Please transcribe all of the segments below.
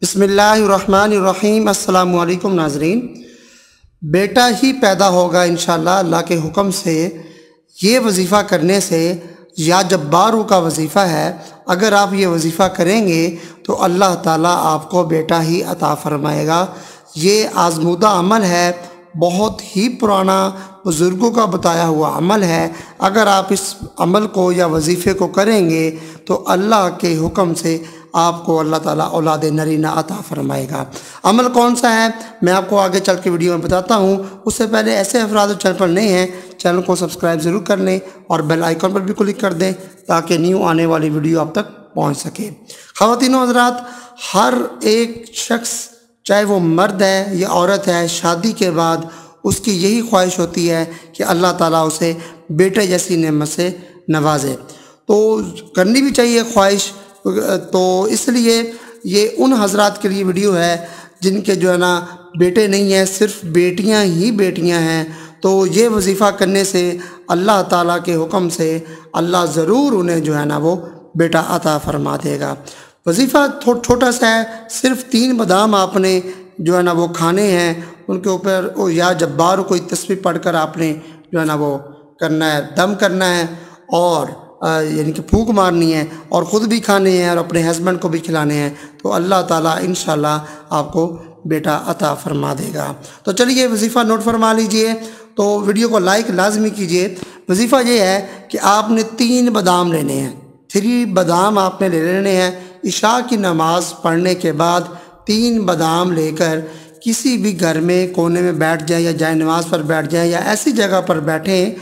بسم اللہ الرحمن الرحیم۔ السلام علیکم ناظرین۔ بیٹا ہی پیدا ہوگا انشاءاللہ اللہ کے حکم سے۔ یہ وظیفہ کرنے سے یا جبارو کا وظیفہ ہے، اگر آپ یہ وظیفہ کریں گے تو اللہ تعالیٰ آپ کو بیٹا ہی عطا فرمائے گا۔ یہ آزمودہ عمل ہے، بہت ہی پرانا بزرگوں کا بتایا ہوا عمل ہے۔ اگر آپ اس عمل کو یا وظیفے کو کریں گے تو اللہ کے حکم سے آپ کو اللہ تعالیٰ اولاد نرینہ عطا فرمائے گا۔ عمل کون سا ہے میں آپ کو آگے چل کے ویڈیو میں بتاتا ہوں۔ اس سے پہلے ایسے افراد جو چینل پر نئے ہیں چینل کو سبسکرائب ضرور کر لیں اور بیل آئیکن پر بھی کلک کر دیں تاکہ نیو آنے والی ویڈیو آپ تک پہنچ سکے۔ خواتین و حضرات، ہر ایک شخص چاہے وہ مرد ہے یا عورت ہے، شادی کے بعد اس کی یہی خواہش ہوتی ہے کہ اللہ تعالیٰ اسے بیٹے جیسی نعمت سے نوازے، تو کرنی بھی چاہیے خواہش۔ تو اس لیے یہ ان حضرات کے لیے ویڈیو ہے جن کے جو ہے نا بیٹے نہیں ہیں، صرف بیٹیاں ہی بیٹیاں ہیں، تو یہ وظیفہ کرنے سے اللہ تعالیٰ کے حکم سے اللہ ضرور انہیں جو ہے نا وہ بیٹا عطا فرما دے گا۔ وظیفہ چھوٹا سا ہے، صرف 3 بادام آپ نے جو ہے نا وہ کھانے ہیں، ان کے اوپر یا جبار کوئی تسبیح پڑھ کر آپ نے جو ہے نا وہ کرنا ہے، دم کرنا ہے اور یعنی کہ پھونک مارنی ہے، اور خود بھی کھانے ہیں اور اپنے ہسبینڈ کو بھی کھلانے ہیں، تو اللہ تعالیٰ انشاءاللہ آپ کو بیٹا عطا فرما دے گا۔ تو چلیے وظیفہ نوٹ فرما لیجئے، تو ویڈیو کو لائک لازمی کیجئے۔ وظیفہ یہ ہے کہ آپ نے 3 بادام لینے ہیں، 3 بادام آپ نے لے لینے ہیں۔ عشاء کی نماز پڑھنے کے بعد 3 بادام لے کر کسی بھی گھر میں کونے میں بیٹھ جائیں یا جائے نماز پر بیٹھ جائیں یا ایسی جگہ پر بیٹھیں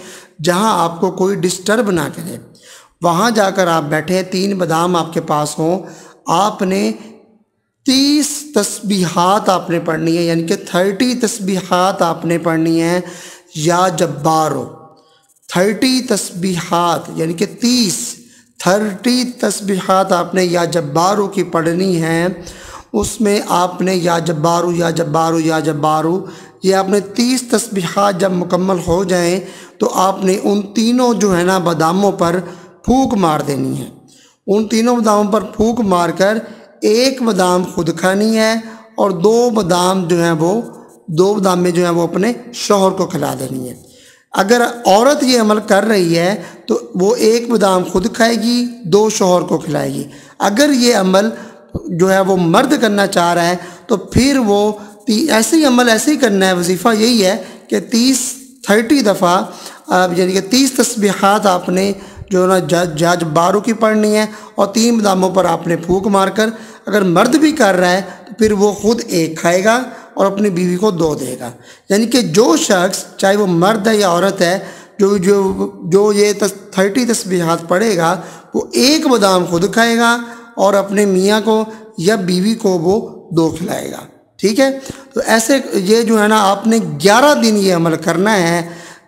جہاں آپ کو کوئی ڈسٹرب نہ کرے، وہاں جا کر آپ بیٹھیں۔ 3 بادام آپ کے پاس ہوں، آپ نے 30 تسبیحات آپ نے پڑھنی ہے، یعنی کہ 30 تسبیحات آپ نے پڑھنی ہیں یا جبارو۔ 30 تسبیحات یعنی کہ 30 تسبیحات آپ نے یا جبارو کی پڑھنی ہیں۔ اس میں آپ نے یا جبارو یا جبارو یا جبارو، یہ آپ نے 30 تسبیحات جب مکمل ہو جائیں تو آپ نے ان تینوں جو ہے نا باداموں پر پھونک مار دینی ہے۔ ان تینوں باداموں پر پھونک مار کر 1 بادام خود کھانی ہے اور 2 بادام جو ہیں وہ 2 بادام میں جو ہیں وہ اپنے شوہر کو کھلا دینی ہے۔ اگر عورت یہ عمل کر رہی ہے تو وہ 1 بادام خود کھائے گی، 2 شوہر کو کھلائے گی۔ اگر یہ عمل جو ہے وہ مرد کرنا چاہ رہا ہے تو پھر وہ ایسے ہی عمل ایسے ہی کرنا ہے۔ وظیفہ یہی ہے کہ 30 دفعہ یعنی کہ 30 تسبیحات آپ نے جو ہے نا جبارو کی پڑھنی ہے اور 3 باداموں پر آپ نے پھونک مار کر، اگر مرد بھی کر رہا ہے تو پھر وہ خود 1 کھائے گا اور اپنی بیوی کو 2 دے گا۔ یعنی کہ جو شخص چاہے وہ مرد ہے یا عورت ہے جو یہ 30 تسبیحات پڑھے گا وہ 1 بادام خود کھائے گا اور اپنے میاں کو یا بیوی کو وہ 2 کھلائے گا، ٹھیک ہے۔ تو ایسے یہ جو ہے نا آپ نے 11 دن یہ عمل کرنا ہے۔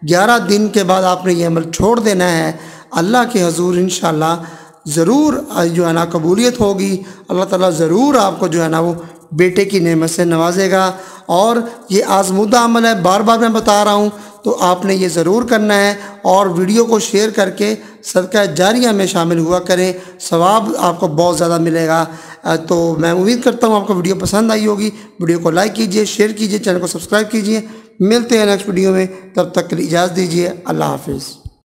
11 دن کے بعد آپ نے یہ عمل چھوڑ دینا ہے۔ اللہ کے حضور انشاءاللہ ضرور جو ہے نا قبولیت ہوگی، اللہ تعالیٰ ضرور آپ کو جو ہے نا وہ بیٹے کی نعمت سے نوازے گا۔ اور یہ آزمودہ عمل ہے، بار بار میں بتا رہا ہوں، تو آپ نے یہ ضرور کرنا ہے اور ویڈیو کو شیئر کر کے صدقہ جاریہ میں شامل ہوا کریں، ثواب آپ کو بہت زیادہ ملے گا۔ تو میں امید کرتا ہوں آپ کو ویڈیو پسند آئی ہوگی۔ ویڈیو کو لائک کیجئے، شیئر کیجئے، چینل کو سبسکرائب کیجئے۔ ملتے ہیں نیکسٹ ویڈیو میں، تب تک کے لیے اجازت دیجئے۔ اللہ حافظ۔